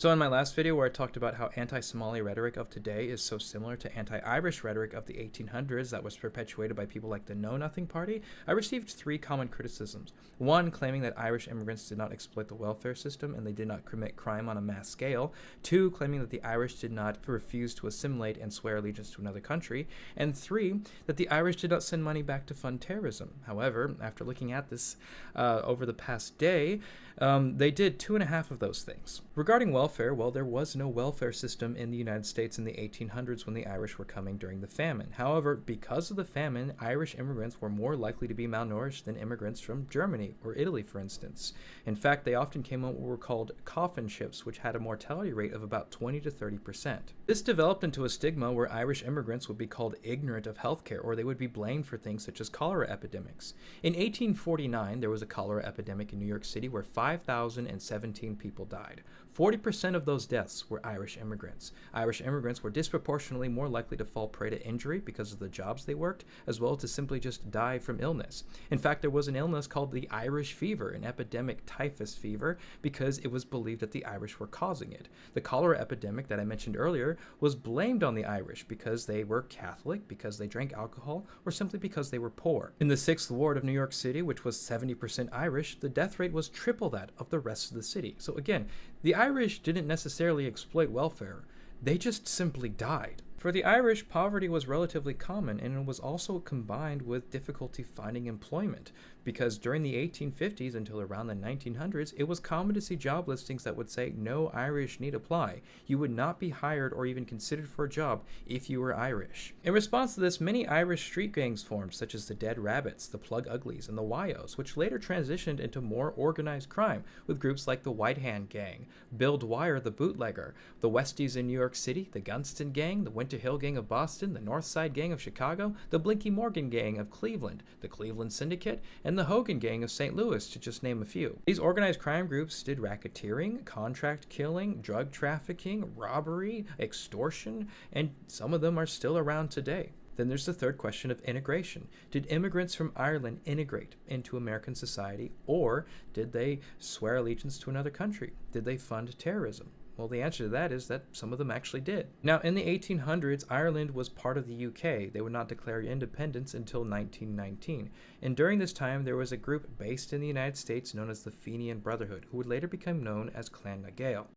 So in my last video where I talked about how anti-Somali rhetoric of today is so similar to anti-Irish rhetoric of the 1800s that was perpetuated by people like the Know Nothing Party, I received three common criticisms. One, claiming that Irish immigrants did not exploit the welfare system and they did not commit crime on a mass scale. Two, claiming that the Irish did not refuse to assimilate and swear allegiance to another country. And three, that the Irish did not send money back to fund terrorism. However, after looking at this over the past day, they did two and a half of those things. Regarding welfare, well, there was no welfare system in the United States in the 1800s when the Irish were coming during the famine. However, because of the famine, Irish immigrants were more likely to be malnourished than immigrants from Germany or Italy, for instance. In fact, they often came on what were called coffin ships, which had a mortality rate of about 20 to 30%. This developed into a stigma where Irish immigrants would be called ignorant of healthcare, or they would be blamed for things such as cholera epidemics. In 1849, there was a cholera epidemic in New York City where 5,017 people died. 40% of those deaths were Irish immigrants. Irish immigrants were disproportionately more likely to fall prey to injury because of the jobs they worked, as well as to simply just die from illness. In fact, there was an illness called the Irish fever, an epidemic typhus fever, because it was believed that the Irish were causing it. The cholera epidemic that I mentioned earlier was blamed on the Irish because they were Catholic, because they drank alcohol, or simply because they were poor. In the 6th Ward of New York City, which was 70% Irish, the death rate was triple that of the rest of the city. So again, the Irish didn't necessarily exploit welfare, they just simply died. For the Irish, poverty was relatively common, and it was also combined with difficulty finding employment, because during the 1850s until around the 1900s, it was common to see job listings that would say no Irish need apply. You would not be hired or even considered for a job if you were Irish. In response to this, many Irish street gangs formed, such as the Dead Rabbits, the Plug Uglies, and the Wyos, which later transitioned into more organized crime, with groups like the White Hand Gang, Bill Dwyer the Bootlegger, the Westies in New York City, the Gunston Gang, the Winter Hill Gang of Boston, the North Side Gang of Chicago, the Blinky Morgan Gang of Cleveland, the Cleveland Syndicate, and the Hogan Gang of St. Louis, to just name a few. These organized crime groups did racketeering, contract killing, drug trafficking, robbery, extortion, and some of them are still around today. Then there's the third question of integration. Did immigrants from Ireland integrate into American society, or did they swear allegiance to another country? Did they fund terrorism? Well, the answer to that is that some of them actually did. Now, in the 1800s, Ireland was part of the UK. They would not declare independence until 1919. And during this time, there was a group based in the United States known as the Fenian Brotherhood, who would later become known as Clan na Gael.